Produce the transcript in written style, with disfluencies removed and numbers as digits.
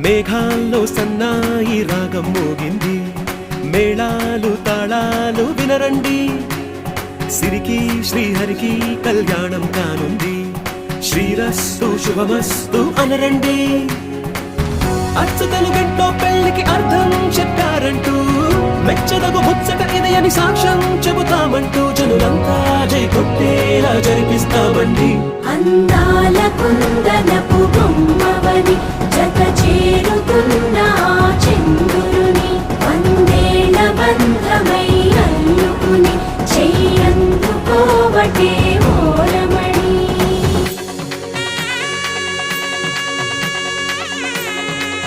మేఘాల్లో సన్నాయి రాగం మోగింది, మేళాలు తాళాలు వినరండి. సిరికి శ్రీహరికి కళ్యాణం కానుంది, శ్రీరస్తు శుభమస్తు అనరండి. అచ్చతలు గంటో పెళ్లికి అర్థం చెప్పారంటూ, మెచ్చదగు ముచ్చట ఇది అని సాక్ష్యం చెబుతామంటూ, జనులంతా జై కొట్టేలా జరిపిస్తామండి. అందాల కుందనపు బొమ్మవని జత చేరు